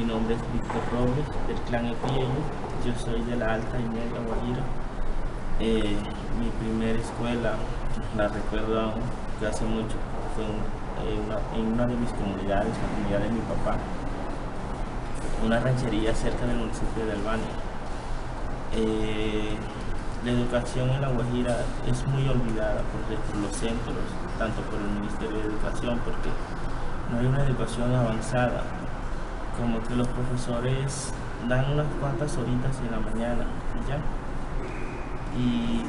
Mi nombre es Víctor Robles, del clan Epiello. Yo soy de la Alta y Media Guajira. Mi primera escuela, la recuerdo aún, que hace mucho, fue en una de mis comunidades, la comunidad de mi papá, una ranchería cerca del municipio de Albania. La educación en La Guajira es muy olvidada por los centros, tanto por el Ministerio de Educación, porque no hay una educación avanzada, como que los profesores dan unas cuantas horitas en la mañana y ya.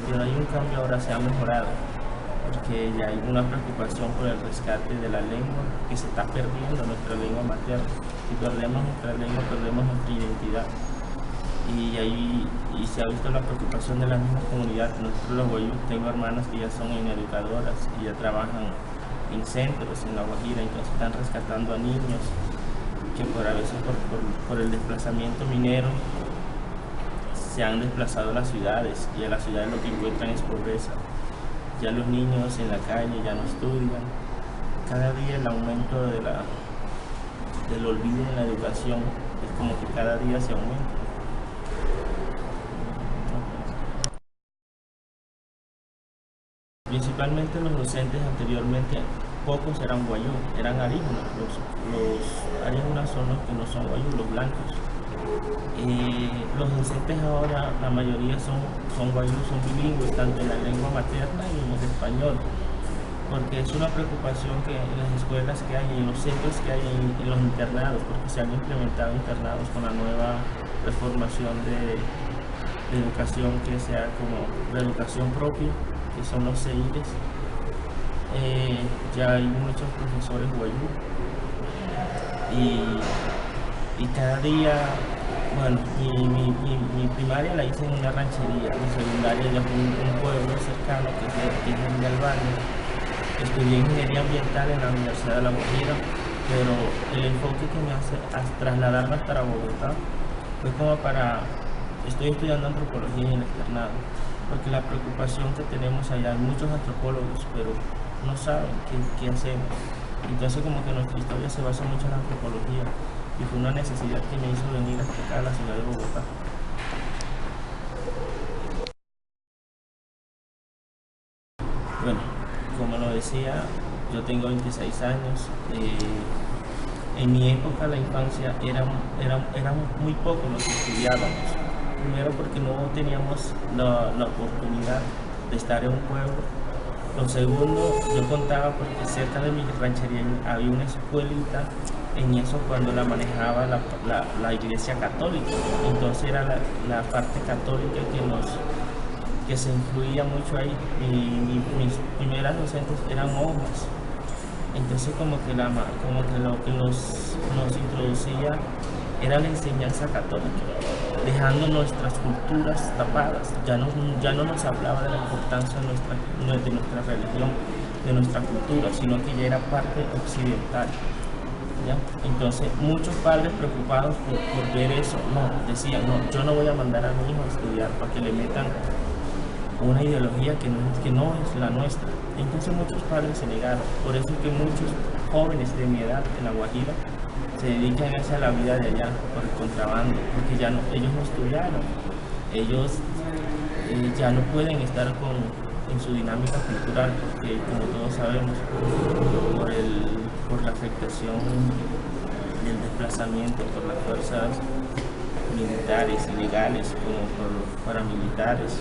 Pero hay un cambio, ahora se ha mejorado, porque ya hay una preocupación por el rescate de la lengua, que se está perdiendo nuestra lengua materna. Si perdemos nuestra lengua, perdemos nuestra identidad. Y se ha visto la preocupación de la misma comunidad. Nosotros los guayús, tengo hermanas que ya son educadoras y ya trabajan en centros en La Guajira, entonces están rescatando a niños que a veces por el desplazamiento minero se han desplazado a las ciudades, y a las ciudades lo que encuentran es pobreza. Ya los niños en la calle ya no estudian. Cada día el aumento del olvido en la educación es como que cada día se aumenta. Principalmente los docentes anteriormente, pocos eran guayú, eran arígunas. Los arígunas son los que no son guayú, los blancos. Los docentes ahora, la mayoría son guayú, son bilingües, tanto en la lengua materna y en el español, porque es una preocupación que en las escuelas que hay, en los centros que hay, en los internados, porque se han implementado internados con la nueva reformación de educación, que sea como la educación propia, que son los CEIRES. Ya hay muchos profesores guayú y cada día, bueno, mi primaria la hice en una ranchería, mi secundaria ya fue un pueblo cercano que es de Albania. Estudié ingeniería ambiental en la Universidad de La Guajira, pero el enfoque que me hace trasladarme hasta Bogotá fue como estoy estudiando antropología en el externado, porque la preocupación que tenemos allá, hay muchos antropólogos, pero no saben qué hacemos. Entonces como que nuestra historia se basa mucho en la antropología, y fue una necesidad que me hizo venir hasta acá a la ciudad de Bogotá. Bueno, como lo decía, yo tengo 26 años. En mi época, la infancia, eran muy pocos los que estudiábamos. Primero porque no teníamos la oportunidad de estar en un pueblo. Lo segundo, yo contaba porque cerca de mi ranchería había una escuelita, en eso cuando la manejaba la iglesia católica. Entonces era la parte católica que se influía mucho ahí, y mis primeras docentes eran monjas. Entonces como que lo que nos introducía era la enseñanza católica, dejando nuestras culturas tapadas. Ya no nos hablaba de la importancia de nuestra religión, de nuestra cultura, sino que ya era parte occidental, ¿ya? Entonces muchos padres preocupados por ver eso, decían, yo no voy a mandar a mi hijo a estudiar para que le metan una ideología que no es la nuestra. Entonces muchos padres se negaron. Por eso es que muchos jóvenes de mi edad en La Guajira se dedican a la vida de allá, por el contrabando, porque ellos no estudiaron, ellos ya no pueden estar en su dinámica cultural, porque como todos sabemos, por la afectación del desplazamiento por las fuerzas militares y legales, como por los paramilitares,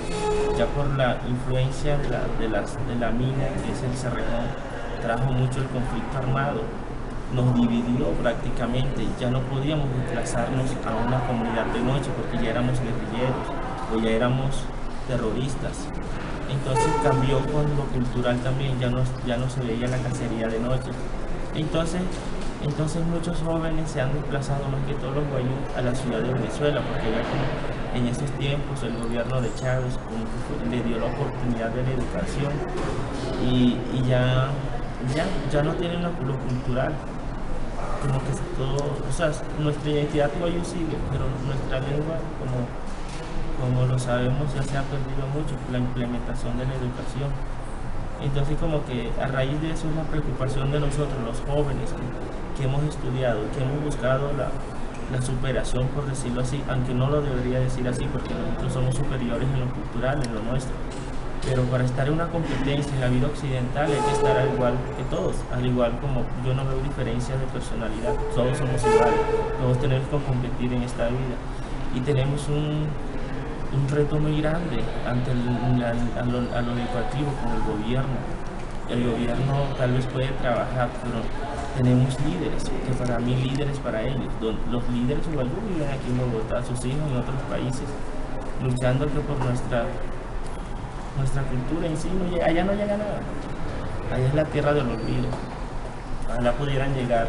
ya por la influencia de la mina, que es el Cerrejón, trajo mucho el conflicto armado, nos dividió prácticamente. Ya no podíamos desplazarnos a una comunidad de noche porque ya éramos guerrilleros o ya éramos terroristas. Entonces cambió con lo cultural también, ya no se veía la cacería de noche. Entonces muchos jóvenes se han desplazado, más que todos los guayú, a la ciudad de Venezuela, porque ya como en esos tiempos el gobierno de Chávez le dio la oportunidad de la educación, y ya no tienen lo cultural, como que todo, o sea, nuestra identidad guayú sigue, pero nuestra lengua, como lo sabemos, ya se ha perdido mucho por la implementación de la educación. Entonces como que a raíz de eso es la preocupación de nosotros, los jóvenes, que hemos estudiado, que hemos buscado la superación, por decirlo así, aunque no lo debería decir así porque nosotros somos superiores en lo cultural, en lo nuestro. Pero para estar en una competencia en la vida occidental hay que estar al igual que todos, al igual como yo no veo diferencias de personalidad, todos somos iguales, todos tenemos que competir en esta vida y tenemos un reto muy grande ante a lo educativo con el gobierno. El gobierno tal vez puede trabajar, pero tenemos líderes, que para mí líderes para ellos. Los líderes igual viven aquí en Bogotá, sus hijos en otros países, luchando que por nuestra cultura en sí, allá no llega nada. Allá es la tierra del olvido. Ojalá pudieran llegar.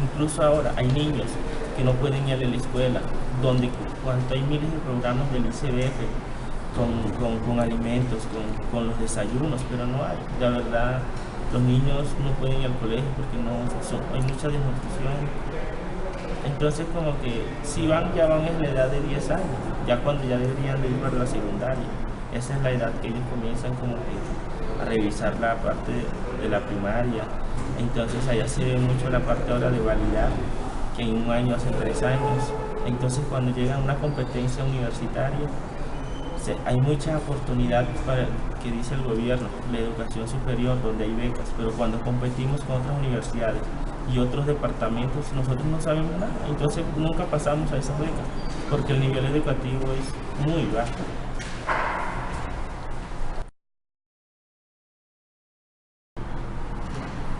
Incluso ahora hay niños que no pueden ir a la escuela, donde cuando hay miles de programas del ICBF con alimentos, con los desayunos, pero no hay. La verdad, los niños no pueden ir al colegio porque hay mucha desnutrición. Entonces como que si van, ya van en la edad de 10 años, ya cuando ya deberían de ir para la secundaria. Esa es la edad que ellos comienzan como que a revisar la parte de la primaria. Entonces allá se ve mucho la parte ahora de validar, que en un año hacen 3 años. Entonces cuando llegan a una competencia universitaria, hay mucha oportunidad para que dice el gobierno, la educación superior, donde hay becas, pero cuando competimos con otras universidades y otros departamentos, nosotros no sabemos nada, entonces nunca pasamos a esas becas, porque el nivel educativo es muy bajo.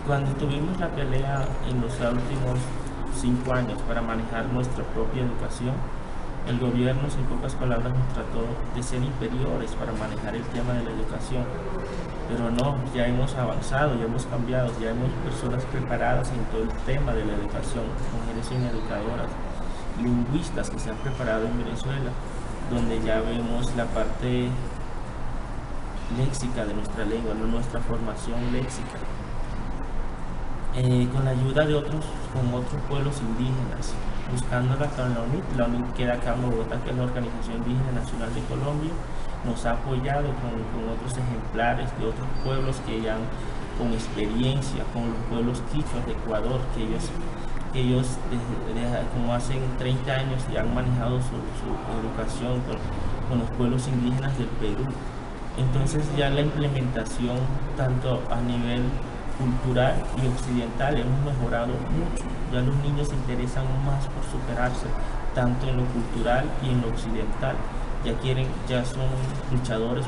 Cuando tuvimos la pelea en los últimos 5 años para manejar nuestra propia educación, el gobierno, en pocas palabras, nos trató de ser inferiores para manejar el tema de la educación. Pero no, ya hemos avanzado, ya hemos cambiado, ya hemos personas preparadas en todo el tema de la educación, mujeres educadoras, lingüistas que se han preparado en Venezuela, donde ya vemos la parte léxica de nuestra lengua, nuestra formación léxica. Con la ayuda de otros pueblos indígenas, buscándola con la UNIT queda acá en Bogotá, que es la Organización Indígena Nacional de Colombia, nos ha apoyado con otros ejemplares de otros pueblos que ya con experiencia, con los pueblos quichuas de Ecuador, que ellos como hace 30 años ya han manejado su educación con los pueblos indígenas del Perú. Entonces ya la implementación tanto a nivel cultural y occidental hemos mejorado mucho. Ya los niños se interesan más por superarse, tanto en lo cultural y en lo occidental. Ya son luchadores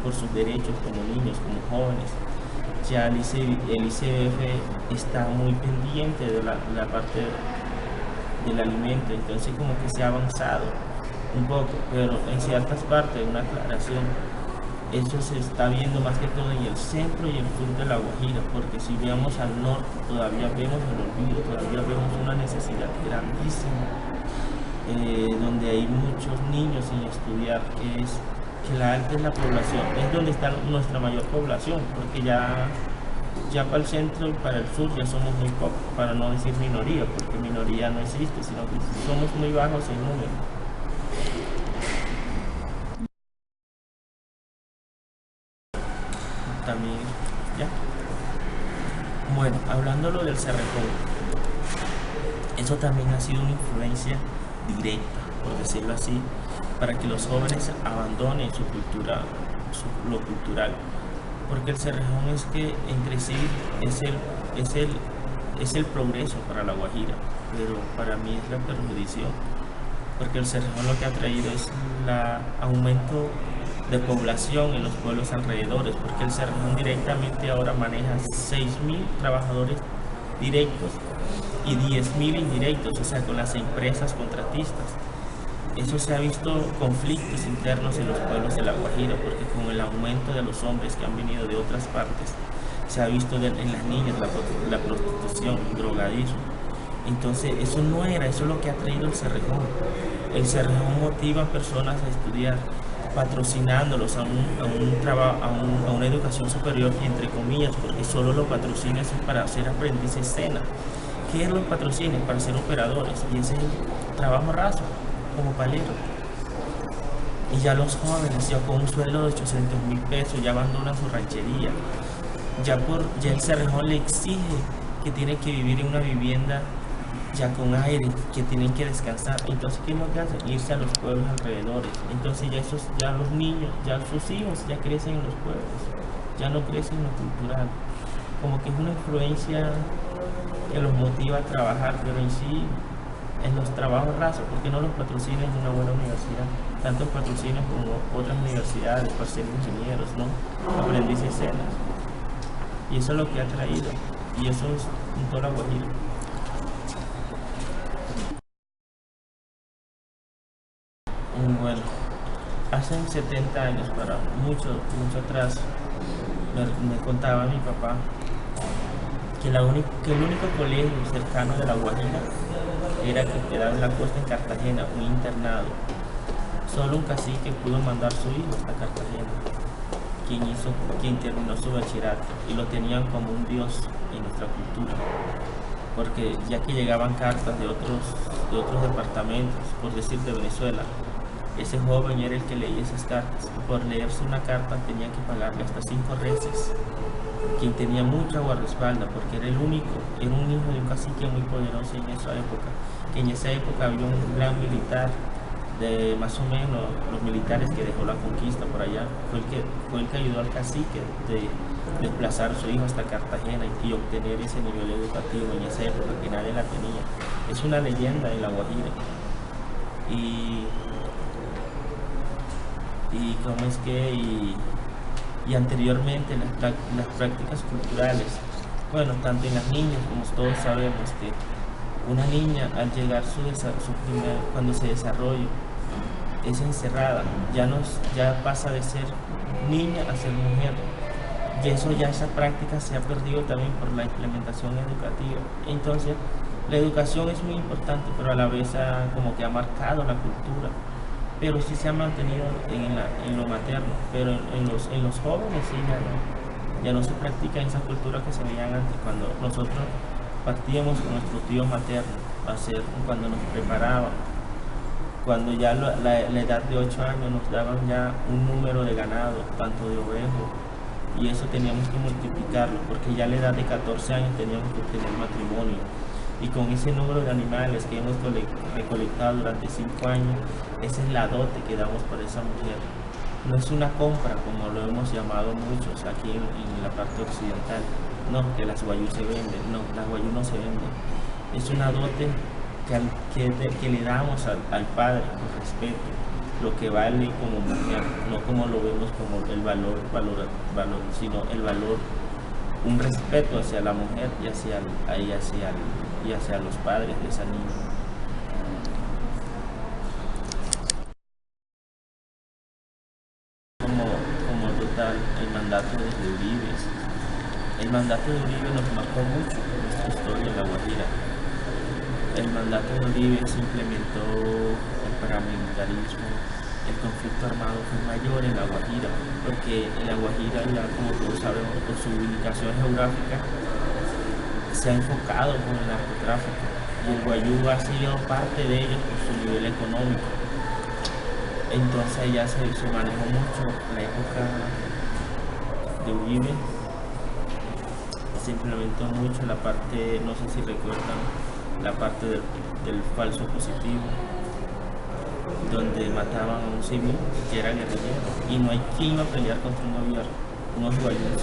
por sus derechos como niños, como jóvenes. Ya el ICBF está muy pendiente de la parte del alimento, entonces como que se ha avanzado un poco, pero en ciertas partes, una aclaración, eso se está viendo más que todo en el centro y el sur de La Guajira, porque si vemos al norte todavía vemos el olvido, todavía vemos una necesidad grandísima, donde hay muchos niños sin estudiar, que la alta es la población, es donde está nuestra mayor población, porque ya para el centro y para el sur ya somos muy pocos, para no decir minoría, porque minoría no existe, sino que somos muy bajos en número. También, ya. Bueno, hablando lo del Cerrejón, eso también ha sido una influencia directa, por decirlo así, para que los jóvenes abandonen su cultura, lo cultural, porque el Cerrejón es que entre sí es el progreso para La Guajira, pero para mí es la perjudicación, porque el Cerrejón lo que ha traído es el aumento de población en los pueblos alrededores, porque el Cerrejón directamente ahora maneja 6.000 trabajadores directos y 10.000 indirectos, o sea, con las empresas contratistas. Eso se ha visto conflictos internos en los pueblos de La Guajira, porque con el aumento de los hombres que han venido de otras partes, se ha visto en las niñas la prostitución, el drogadismo. Entonces, eso es lo que ha traído el Cerrejón. El Cerrejón motiva a personas a estudiar, patrocinándolos a una educación superior, y entre comillas, porque solo los patrocina para ser aprendices SENA. ¿Qué es los patrocinios? Para ser operadores, y ese es el trabajo raso, como palero. Y ya los jóvenes, ya con un sueldo de 800.000 pesos, ya abandonan su ranchería. Ya el Cerrejón le exige que tiene que vivir en una vivienda ya con aire, que tienen que descansar. Entonces, ¿qué es lo que hacen? Irse a los pueblos alrededores. Entonces ya los niños, ya sus hijos ya crecen en los pueblos, ya no crecen en lo cultural. Como que es una influencia que los motiva a trabajar, pero en sí, en los trabajos rasos, porque no los patrocinan en una buena universidad, tanto patrocinan como otras universidades para ser ingenieros, ¿no? Aprendices escenas. Y eso es lo que ha traído, y eso es en toda la Guajira. Bueno, hace 70 años, para mucho, mucho atrás, me contaba mi papá que el único colegio cercano de la Guajira era que quedaba en la costa en Cartagena, un internado. Solo un cacique pudo mandar su hijo hasta Cartagena, quien terminó su bachillerato, y lo tenían como un dios en nuestra cultura, porque ya que llegaban cartas de otros departamentos, por decir de Venezuela, ese joven era el que leía esas cartas, y por leerse una carta tenía que pagarle hasta 5 reses, quien tenía mucha guardaespaldas, porque era un hijo de un cacique muy poderoso en esa época, que en esa época había un gran militar, de más o menos los militares que dejó la conquista por allá, fue el que ayudó al cacique de desplazar a su hijo hasta Cartagena y obtener ese nivel educativo en esa época que nadie la tenía. Es una leyenda en la Guajira. Y cómo es que y anteriormente las prácticas culturales, bueno, tanto en las niñas como todos sabemos que una niña al llegar cuando se desarrolla es encerrada, ya pasa de ser niña a ser mujer, y esa práctica se ha perdido también por la implementación educativa. Entonces la educación es muy importante, pero a la vez como que ha marcado la cultura, pero sí se ha mantenido en lo materno, pero en los jóvenes sí ya no se practica esa cultura que se veían antes, cuando nosotros partíamos con nuestro tío materno cuando nos preparaban, cuando ya la edad de 8 años nos daban ya un número de ganado, tanto de ovejos, y eso teníamos que multiplicarlo, porque ya a la edad de 14 años teníamos que tener matrimonio. Y con ese número de animales que hemos recolectado durante 5 años, esa es la dote que damos por esa mujer. No es una compra, como lo hemos llamado muchos aquí en la parte occidental. No, que las guayú se venden. No, las guayú no se venden. Es una dote que le damos al padre con respeto, lo que vale como mujer, no como lo vemos como el valor, sino el valor, un respeto hacia la mujer y hacia los padres de esa niña. Como total, el mandato de Uribe. El mandato de Uribe nos marcó mucho en nuestra historia en la Guajira. El mandato de Uribe se implementó el paramilitarismo. El conflicto armado fue mayor en la Guajira, porque en la Guajira, ya como todos sabemos, por su ubicación geográfica, se ha enfocado con el narcotráfico, y el guayú ha sido parte de ellos por su nivel económico. Entonces ya se manejó mucho la época de Uribe, se implementó mucho la parte, no sé si recuerdan, la parte del falso positivo, donde mataban a un civil que era guerrillero, y no hay quien iba a pelear contra un gobierno, unos guayús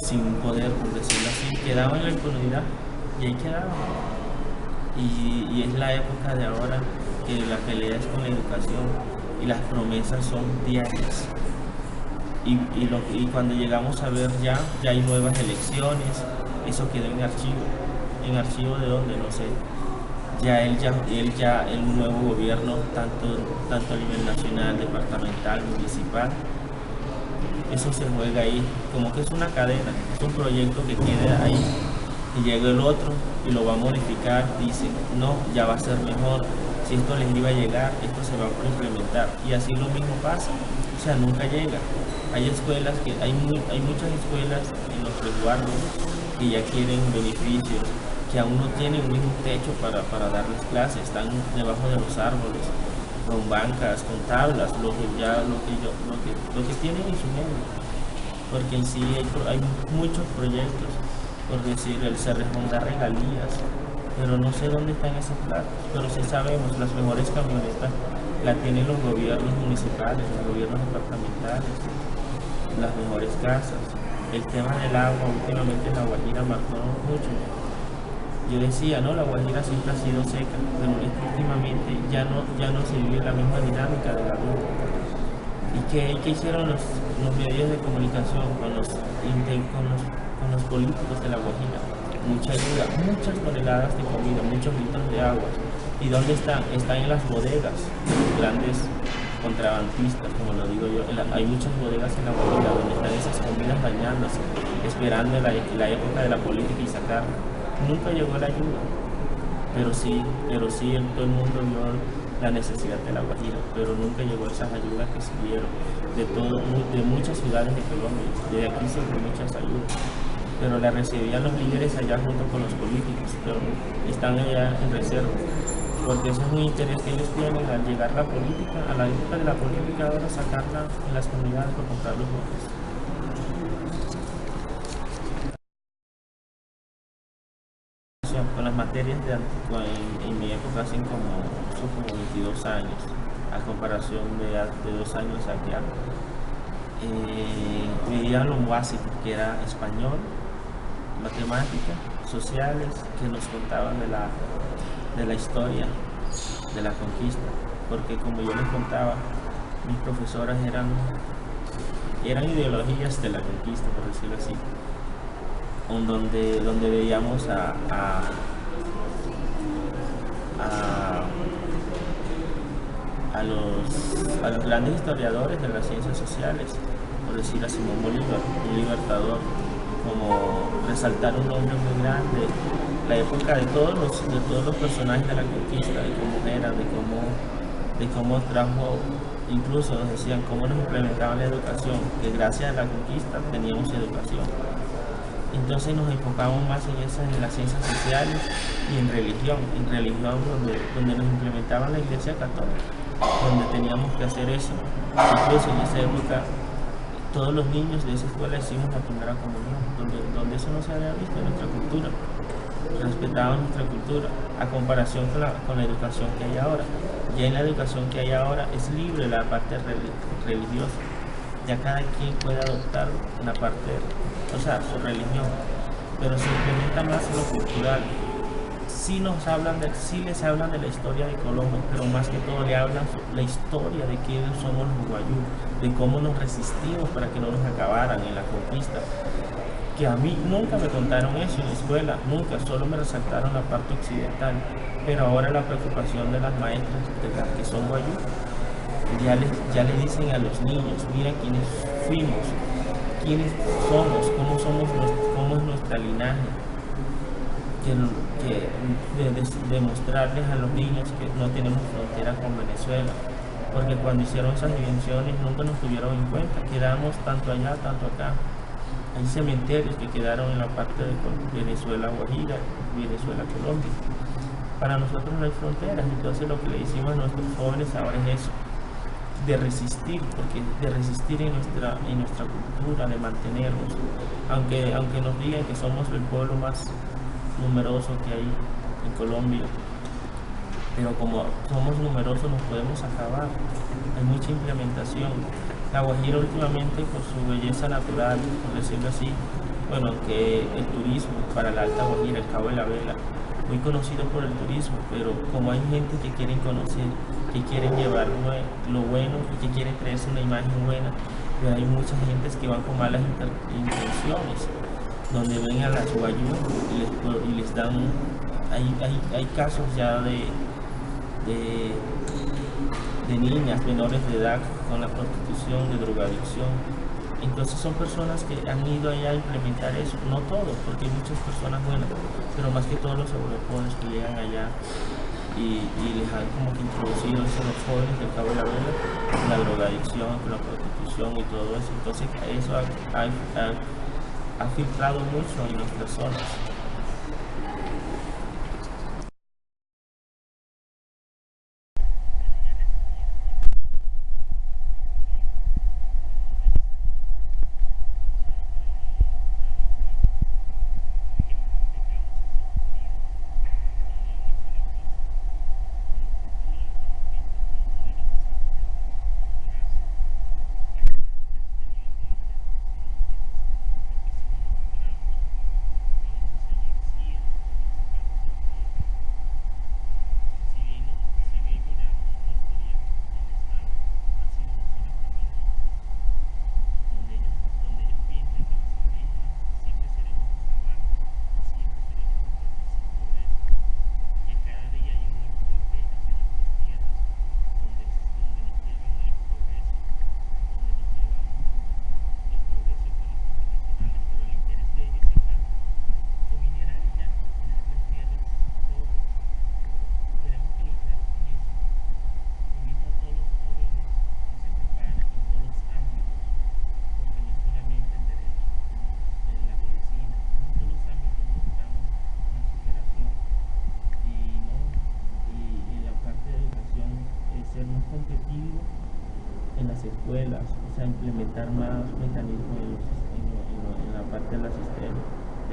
sin poder, por decirlo así, quedaban en la impunidad, y ahí quedaban. Y es la época de ahora que la pelea es con la educación y las promesas son diarias. Y cuando llegamos a ver ya hay nuevas elecciones, eso quedó en archivo de donde no sé. El nuevo gobierno, tanto a nivel nacional, departamental, municipal, eso se juega ahí, como que es una cadena, es un proyecto que queda ahí, y llega el otro y lo va a modificar, dice, no, ya va a ser mejor, si esto les iba a llegar, esto se va a implementar, y así lo mismo pasa, o sea, nunca llega. Hay muchas escuelas en los resguardos que ya quieren beneficios, que aún no tienen un mismo techo para darles clases, están debajo de los árboles, con bancas, con tablas, lo que tienen en su medio, porque en sí hay muchos proyectos, por decir, el Cerrejón da regalías, pero no sé dónde están esas platas. Pero sí sabemos, las mejores camionetas las tienen los gobiernos municipales, los gobiernos departamentales, las mejores casas. El tema del agua, últimamente La Guajira marcó mucho. Yo decía, no, La Guajira siempre ha sido seca, pero últimamente ya no se vive la misma dinámica de la vida. ¿Y qué hicieron los medios de comunicación con los políticos de La Guajira? Mucha ayuda, muchas toneladas de comida, muchos litros de agua. ¿Y dónde están? Están en las bodegas de los grandes contrabandistas, como lo digo yo. Hay muchas bodegas en La Guajira donde están esas comidas dañándose, esperando la época de la política y sacarla. Nunca llegó la ayuda, pero sí todo el mundo vio la necesidad de La Guajira, pero nunca llegó esas ayudas que se dieron de muchas ciudades de Colombia. De aquí se fue muchas ayudas, pero la recibían los líderes allá junto con los políticos, pero están allá en reserva, porque eso es un interés que ellos tienen al llegar la política, a la época de la política, ahora sacarla en las comunidades para comprar los votos. Con las materias en mi época, hacen como 22 años, a comparación de 2 años allá. Veía lo básico, que era español, matemáticas, sociales, que nos contaban de la historia de la conquista, porque como yo les contaba, mis profesoras eran ideologías de la conquista, por decirlo así, donde veíamos a los grandes historiadores de las ciencias sociales, por decir a Simón Bolívar, un libertador, como resaltar un nombre muy grande, la época de todos los personajes de la conquista, de cómo eran, de cómo trajo, incluso nos decían cómo nos implementaban la educación, que gracias a la conquista teníamos educación. Entonces nos enfocamos más en las ciencias sociales y en religión donde nos implementaban la Iglesia Católica, donde teníamos que hacer eso. Incluso en esa época todos los niños de esa escuela hicimos la primera comunión, donde eso no se había visto en nuestra cultura. Respetaban nuestra cultura a comparación con la educación que hay ahora. Ya en la educación que hay ahora es libre la parte religiosa. Ya cada quien puede adoptar una parte, su religión, pero se implementa más en lo cultural. Sí les hablan de la historia de Colombia, pero más que todo le hablan la historia de quiénes somos los guayú, de cómo nos resistimos para que no nos acabaran en la conquista. Que a mí nunca me contaron eso en la escuela, nunca, solo me resaltaron la parte occidental, pero ahora la preocupación de las maestras, de las que son guayú, ya le dicen a los niños, mira quiénes fuimos, quiénes somos, cómo es nuestra linaje, demostrarles a los niños que no tenemos frontera con Venezuela, porque cuando hicieron esas dimensiones nunca nos tuvieron en cuenta, quedamos tanto allá, tanto acá. Hay cementerios que quedaron en la parte de Venezuela, Guajira, Venezuela, Colombia. Para nosotros no hay fronteras, entonces lo que le decimos a nuestros jóvenes ahora es eso, de resistir, porque de resistir en nuestra cultura, de mantenernos, aunque nos digan que somos el pueblo más numeroso que hay en Colombia, pero como somos numerosos nos podemos acabar. Hay mucha implementación. La Guajira últimamente, por su belleza natural, por decirlo así, que el turismo para la Alta Guajira, el Cabo de la Vela, muy conocido por el turismo, pero como hay gente que quieren conocer, que quieren llevar lo bueno y que quieren traerse una imagen buena, pero hay muchas gentes que van con malas intenciones, donde ven a las guayú y les dan, hay casos ya de niñas menores de edad con la prostitución, de drogadicción. Entonces son personas que han ido allá a implementar eso, no todos, porque hay muchas personas buenas, pero más que todos los europeos que llegan allá y les han como que introducido eso a los jóvenes del Cabo de la Vela, con la drogadicción, con la prostitución y todo eso. Entonces eso ha filtrado mucho en nuestras zonas. a implementar más mecanismos en la parte del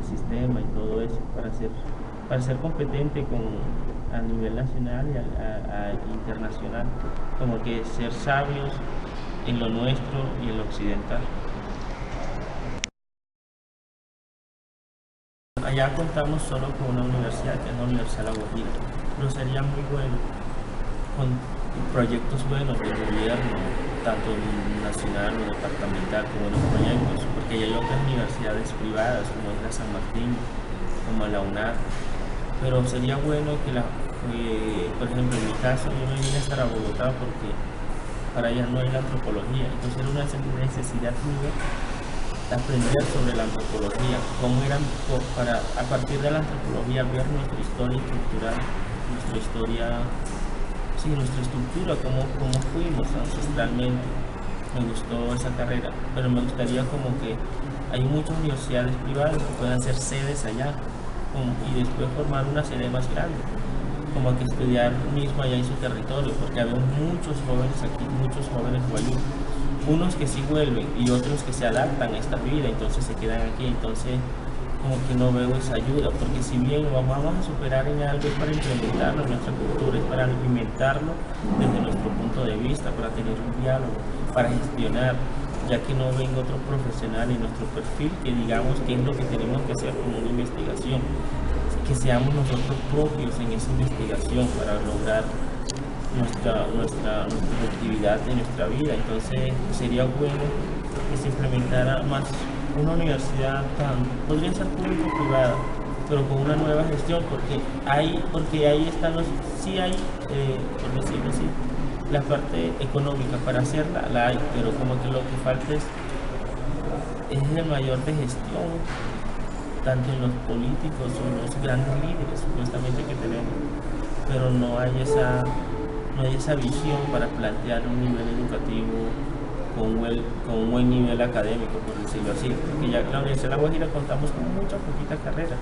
sistema y todo eso para ser competente a nivel nacional y internacional, como que ser sabios en lo nuestro y en lo occidental. Allá contamos solo con una universidad, que es la Universidad de La Guajira, pero sería muy bueno con proyectos buenos del gobierno, tanto nacional o departamental, como los proyectos, porque ya hay otras universidades privadas, como es la San Martín, como la UNAM, pero sería bueno por ejemplo, en mi caso, yo me vine a estar a Bogotá porque para allá no hay la antropología, entonces era una necesidad mía aprender sobre la antropología, para a partir de la antropología ver nuestra historia cultural, nuestra historia, sí, nuestra estructura, cómo fuimos ancestralmente. Me gustó esa carrera, pero me gustaría como que hay muchas universidades privadas que puedan ser sedes allá y después formar una sede más grande, como que estudiar mismo allá en su territorio, porque había muchos jóvenes aquí, muchos jóvenes guayú, unos que sí vuelven y otros que se adaptan a esta vida, entonces se quedan aquí, entonces como que no veo esa ayuda, porque si bien vamos a superar en algo es para implementarlo en nuestra cultura, es para alimentarlo desde nuestro punto de vista, para tener un diálogo, para gestionar, ya que no venga otro profesional en nuestro perfil que digamos qué es lo que tenemos que hacer como una investigación, que seamos nosotros propios en esa investigación para lograr nuestra actividad de nuestra vida. Entonces sería bueno que se implementara más una universidad podría ser público-privada, pero con una nueva gestión, porque ahí están sí hay, por decirlo así, la parte económica para hacerla, la hay, pero como que lo que falta es el mayor de gestión, tanto en los políticos o en los grandes líderes supuestamente que tenemos, pero no hay esa visión para plantear un nivel educativo con un buen nivel académico, por decirlo así, porque ya en la Universidad de La Guajira contamos con mucha poquita carrera,